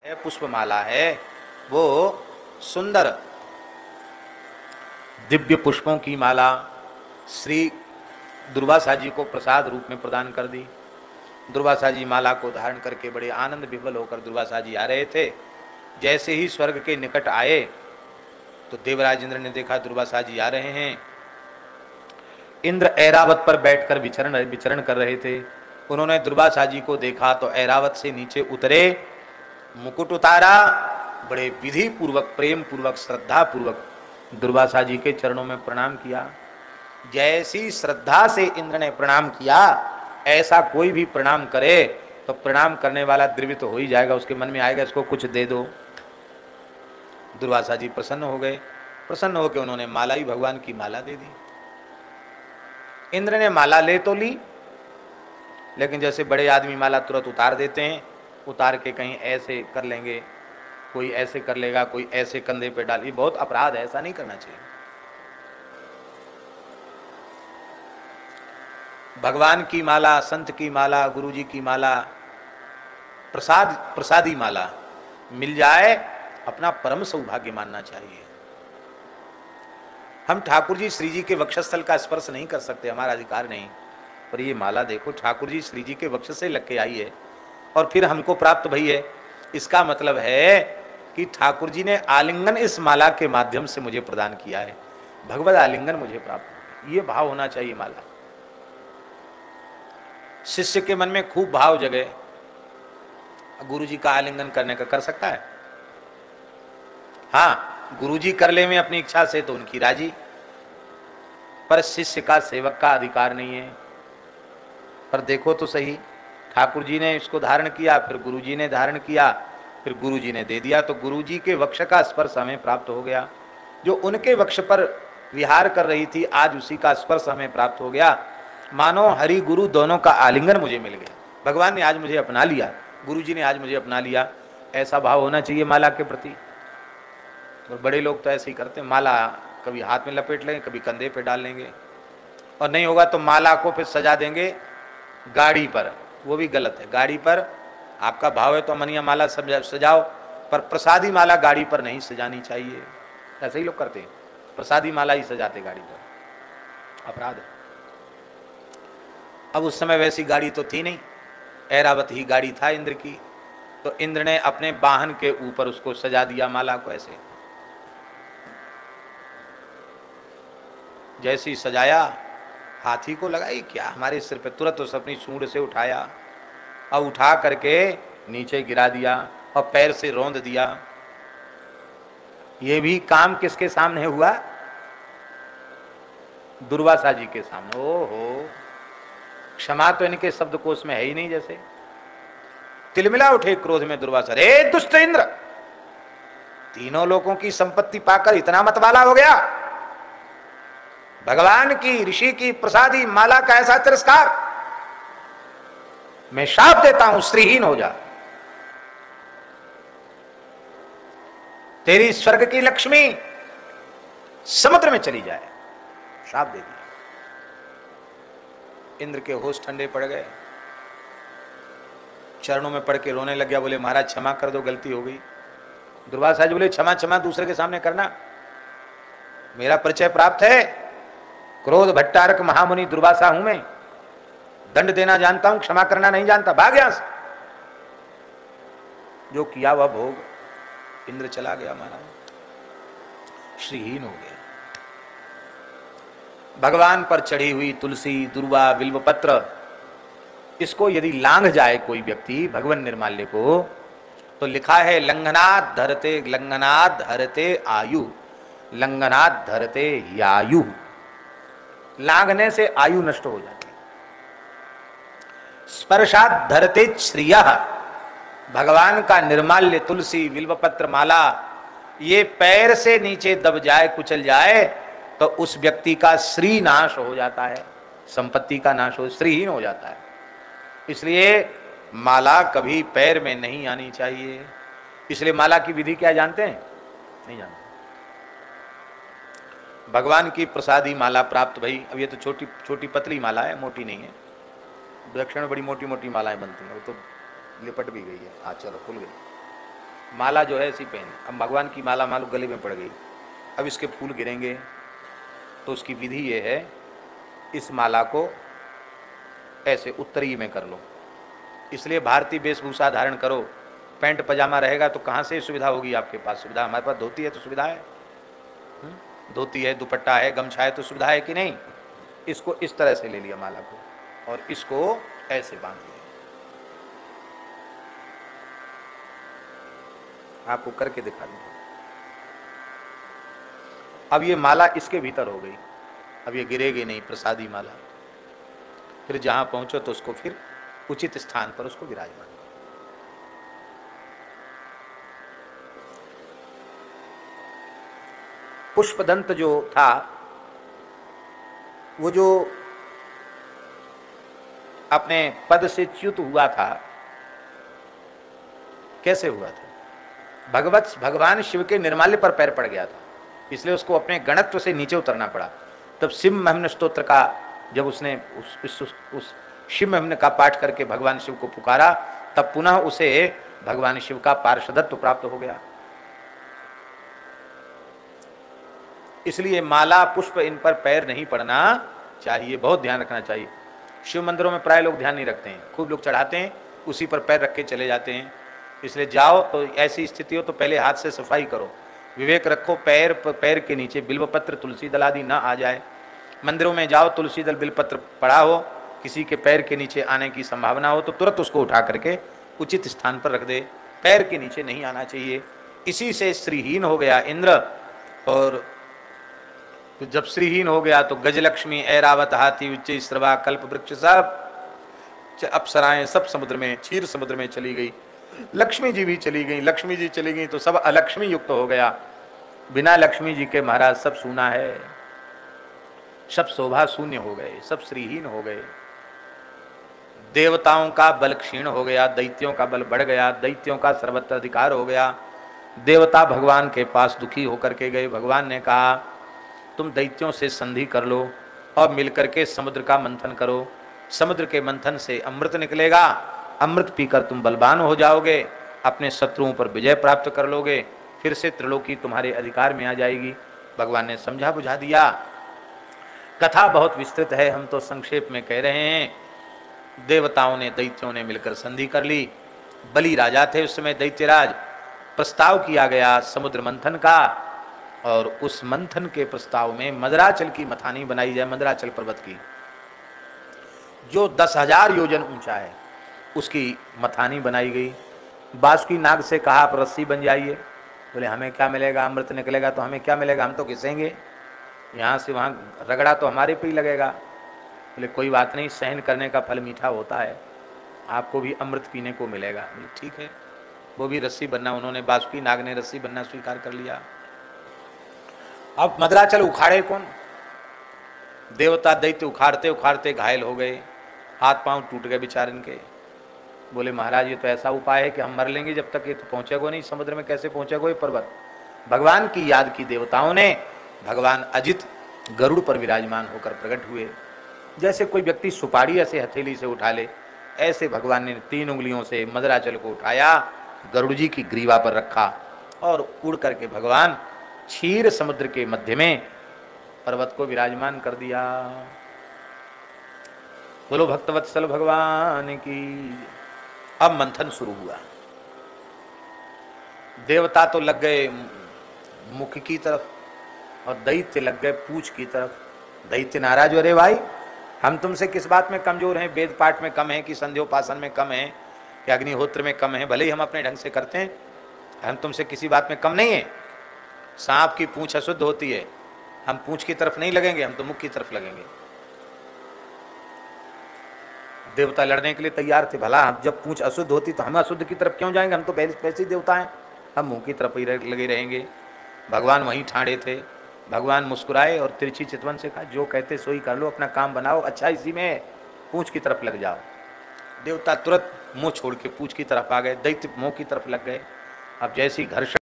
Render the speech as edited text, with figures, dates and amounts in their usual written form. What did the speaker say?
है पुष्पमाला है वो सुंदर दिव्य पुष्पों की माला श्री दुर्वासा जी को प्रसाद रूप में प्रदान कर दी। दुर्वासा जी माला को धारण करके बड़े आनंद विभल होकर दुर्वासा जी आ रहे थे। जैसे ही स्वर्ग के निकट आए तो देवराज इंद्र ने देखा दुर्वासा जी आ रहे हैं। इंद्र ऐरावत पर बैठकर विचरण कर रहे थे। उन्होंने दुर्वासा जी को देखा तो ऐरावत से नीचे उतरे, मुकुट उतारा, बड़े विधि पूर्वक प्रेम पूर्वक श्रद्धा पूर्वक दुर्वासा जी के चरणों में प्रणाम किया। जैसी श्रद्धा से इंद्र ने प्रणाम किया, ऐसा कोई भी प्रणाम करे तो प्रणाम करने वाला द्रवित हो ही जाएगा, उसके मन में आएगा इसको कुछ दे दो। दुर्वासा जी प्रसन्न हो गए। प्रसन्न होकर उन्होंने माला ही भगवान की माला दे दी। इंद्र ने माला ले तो ली, लेकिन जैसे बड़े आदमी माला तुरंत उतार देते हैं, उतार के कहीं ऐसे कर लेंगे, कोई ऐसे कर लेगा, कोई ऐसे कंधे पे डाल, ये बहुत अपराध है, ऐसा नहीं करना चाहिए। भगवान की माला, संत की माला, गुरु जी की माला, प्रसादी माला मिल जाए अपना परम सौभाग्य मानना चाहिए। हम ठाकुर जी श्री जी के वक्षस्थल का स्पर्श नहीं कर सकते, हमारा अधिकार नहीं, पर ये माला देखो ठाकुर जी श्री जी के वक्ष से लग के आई है और फिर हमको प्राप्त भई है। इसका मतलब है कि ठाकुर जी ने आलिंगन इस माला के माध्यम से मुझे प्रदान किया है, भगवत आलिंगन मुझे प्राप्त, ये भाव होना चाहिए। माला शिष्य के मन में खूब भाव जगे, गुरु जी का आलिंगन करने का कर सकता है। हाँ, गुरु जी कर ले में अपनी इच्छा से तो उनकी राजी, पर शिष्य का सेवक का अधिकार नहीं है। पर देखो तो सही, ठाकुर जी ने इसको धारण किया, फिर गुरु जी ने धारण किया, फिर गुरु जी ने दे दिया, तो गुरु जी के वक्ष का स्पर्श हमें प्राप्त हो गया। जो उनके वक्ष पर विहार कर रही थी, आज उसी का स्पर्श हमें प्राप्त हो गया। मानो हरि गुरु दोनों का आलिंगन मुझे मिल गया। भगवान ने आज मुझे अपना लिया, गुरु जी ने आज मुझे अपना लिया, ऐसा भाव होना चाहिए माला के प्रति। और बड़े लोग तो ऐसे ही करते हैं, माला कभी हाथ में लपेट लेंगे, कभी कंधे पे डाल लेंगे, और नहीं होगा तो माला को फिर सजा देंगे गाड़ी पर, वो भी गलत है। गाड़ी पर आपका भाव है तो अमनिया माला सजाओ, पर प्रसादी माला गाड़ी पर नहीं सजानी चाहिए। ऐसे ही लोग करते हैं, प्रसादी माला ही सजाते गाड़ी पर, अपराध है। अब उस समय वैसी गाड़ी तो थी नहीं, ऐरावत ही गाड़ी था इंद्र की, तो इंद्र ने अपने वाहन के ऊपर उसको सजा दिया माला को। ऐसे जैसे ही सजाया, हाथी को लगाई क्या हमारे सिर पे, तुरंत उस अपनी सूंड से उठाया और उठा करके नीचे गिरा दिया और पैर से रौंद दिया। ये भी काम किसके सामने हुआ? दुर्वासा जी के सामने। ओहो, क्षमा तो इनके शब्दकोश में है ही नहीं। जैसे तिलमिला उठे क्रोध में दुर्वासा, रे दुष्ट इंद्र, तीनों लोगों की संपत्ति पाकर इतना मतवाला हो गया, भगवान की ऋषि की प्रसादी माला का ऐसा तिरस्कार, मैं शाप देता हूं श्रीहीन हो जा, तेरी स्वर्ग की लक्ष्मी समुद्र में चली जाए, शाप दे दिया। इंद्र के होश ठंडे पड़ गए, चरणों में पड़ के रोने लग गया, बोले महाराज क्षमा कर दो, गलती हो गई। दुर्वासा जी बोले क्षमा क्षमा दूसरे के सामने करना, मेरा परिचय प्राप्त है, क्रोध भट्टारक महामुनि दुर्वासा हूं मैं, दंड देना जानता हूं, क्षमा करना नहीं जानता, भाग यहां से। जो किया वह भोग। इंद्र चला गया, महाराज श्रीहीन हो गया। भगवान पर चढ़ी हुई तुलसी, दुर्वा, बिल्वपत्र, इसको यदि लांघ जाए कोई व्यक्ति भगवान निर्माल्य को, तो लिखा है लंघनात् धरते आयु, लंघनात् धरते यायु, लांघने से आयु नष्ट हो जाती। स्पर्शात् धरते श्रियः, भगवान का निर्माल्य तुलसी बिल्वपत्र माला ये पैर से नीचे दब जाए, कुचल जाए, तो उस व्यक्ति का श्री नाश हो जाता है, संपत्ति का नाश हो, श्रीहीन हो जाता है। इसलिए माला कभी पैर में नहीं आनी चाहिए। इसलिए माला की विधि क्या जानते हैं? नहीं जानते। भगवान की प्रसादी माला प्राप्त भई। अब ये तो छोटी छोटी पतली माला है, मोटी नहीं है। दक्षिण में बड़ी मोटी मोटी मालाएं बनती हैं, वो तो लिपट भी गई है, चलो खुल गई। माला जो है ऐसी पहन, अब भगवान की माला मालूम गले में पड़ गई, अब इसके फूल गिरेंगे, तो उसकी विधि ये है, इस माला को ऐसे उत्तरी में कर लो। इसलिए भारतीय वेशभूषा धारण करो, पैंट पजामा रहेगा तो कहाँ से सुविधा होगी आपके पास? सुविधा हमारे पास धोती है तो सुविधा है, धोती है, दुपट्टा है, गमछा है तो सुविधा है कि नहीं? इसको इस तरह से ले लिया माला को और इसको ऐसे बांध लिया। आपको करके दिखा दूंगा। अब ये माला इसके भीतर हो गई, अब ये गिरेगी नहीं, प्रसादी माला। फिर जहां पहुंचो तो उसको फिर उचित स्थान पर उसको विराजमान करो। पुष्पदंत जो था, वो जो अपने पद से च्युत हुआ था, कैसे हुआ था? भगवान शिव के निर्माल्य पर पैर पड़ गया था, इसलिए उसको अपने गणत्व से नीचे उतरना पड़ा। तब शिव महिम्न स्तोत्र का जब उसने उस शिव महिम्न का पाठ करके भगवान शिव को पुकारा, तब पुनः उसे भगवान शिव का पार्षदत्व प्राप्त हो गया। इसलिए माला पुष्प इन पर पैर नहीं पड़ना चाहिए, बहुत ध्यान रखना चाहिए। शिव मंदिरों में प्राय लोग ध्यान नहीं रखते हैं, खूब लोग चढ़ाते हैं, उसी पर पैर रख के चले जाते हैं। इसलिए जाओ तो ऐसी स्थिति हो तो पहले हाथ से सफाई करो, विवेक रखो, पैर के नीचे बिल्वपत्र तुलसी दल आदि ना आ जाए। मंदिरों में जाओ, तुलसी दल बिल्वपत्र पड़ा हो, किसी के पैर के नीचे आने की संभावना हो तो तुरंत उसको उठा करके उचित स्थान पर रख दे, पैर के नीचे नहीं आना चाहिए। इसी से श्रीहीन हो गया इंद्र, और जब श्रीहीन हो गया तो गजलक्ष्मी, ऐरावत, हाथी, उच्च श्रवा, कल्प वृक्ष, सब अप्सराएं सब समुद्र में, क्षीर समुद्र में चली गई। लक्ष्मी जी भी चली गई, लक्ष्मी जी चली गई तो सब अलक्ष्मी युक्त हो गया। बिना लक्ष्मी जी के महाराज सब सूना है, सब शोभा शून्य हो गए, सब श्रीहीन हो गए। देवताओं का बल क्षीण हो गया, दैत्यों का बल बढ़ गया, दैत्यों का सर्वत्र अधिकार हो गया। देवता भगवान के पास दुखी होकर के गए। भगवान ने कहा तुम दैत्यों से संधि कर लो और मिलकर के समुद्र का मंथन करो, समुद्र के मंथन से अमृत निकलेगा, अमृत पीकर तुम बलवान हो जाओगे, अपने शत्रुओं पर विजय प्राप्त कर लोगे, फिर से त्रिलोकी तुम्हारे अधिकार में आ जाएगी। भगवान ने समझा बुझा दिया। कथा बहुत विस्तृत है, हम तो संक्षेप में कह रहे हैं। देवताओं ने, दैत्यों ने मिलकर संधि कर ली। बलि राजा थे उस समय, दैत्यराज। प्रस्ताव किया गया समुद्र मंथन का, और उस मंथन के प्रस्ताव में मदराचल की मथानी बनाई जाए, मदराचल पर्वत की, जो 10,000 योजन ऊंचा है, उसकी मथानी बनाई गई। बासुकी नाग से कहा आप रस्सी बन जाइए। बोले हमें क्या मिलेगा, अमृत निकलेगा तो हमें क्या मिलेगा, हम तो घिसेंगे, यहाँ से वहाँ रगड़ा तो हमारे पे ही लगेगा। बोले कोई बात नहीं, सहन करने का फल मीठा होता है, आपको भी अमृत पीने को मिलेगा। बोले ठीक है, वो भी रस्सी बनना, उन्होंने, बासुकी नाग ने रस्सी बनना स्वीकार कर लिया। अब मदराचल उखाड़े कौन? देवता दैत्य उखाड़ते उखाड़ते घायल हो गए, हाथ पांव टूट गए बेचारे इनके। बोले महाराज ये तो ऐसा उपाय है कि हम मर लेंगे जब तक ये तो पहुंचेगा नहीं, समुद्र में कैसे पहुंचेगा ये पर्वत। भगवान की याद की देवताओं ने, भगवान अजित गरुड़ पर विराजमान होकर प्रकट हुए। जैसे कोई व्यक्ति सुपारी ऐसे हथेली से उठा ले, ऐसे भगवान ने 3 उंगलियों से मदराचल को उठाया, गरुड़ जी की ग्रीवा पर रखा और उड़ करके भगवान क्षीर समुद्र के मध्य में पर्वत को विराजमान कर दिया। बोलो भक्तवत्सल भगवान की। अब मंथन शुरू हुआ। देवता तो लग गए मुख की तरफ और दैत्य लग गए पूंछ की तरफ। दैत्य नाराज, अरे भाई हम तुमसे किस बात में कमजोर हैं? वेद पाठ में कम है कि संध्योपासन में कम है कि अग्निहोत्र में कम है? भले ही हम अपने ढंग से करते हैं, हम तुमसे किसी बात में कम नहीं है। सांप की पूंछ अशुद्ध होती है, हम पूंछ की तरफ नहीं लगेंगे, हम तो मुख की तरफ लगेंगे। देवता लड़ने के लिए तैयार थे। भला हम जब पूंछ अशुद्ध होती तो हम अशुद्ध की तरफ क्यों जाएंगे? हम तो पहले ही देवता हैं, हम मुंह की तरफ ही लगे रहेंगे। भगवान वहीं ठाड़े थे। भगवान मुस्कुराए और तिरछी चितवन से कहा जो कहते सो ही कर लो, अपना काम बनाओ, अच्छा इसी में पूंछ की तरफ लग जाओ। देवता तुरंत मुंह छोड़ के पूंछ की तरफ आ गए, दैत्य मुंह की तरफ लग गए। अब जैसी घर्षण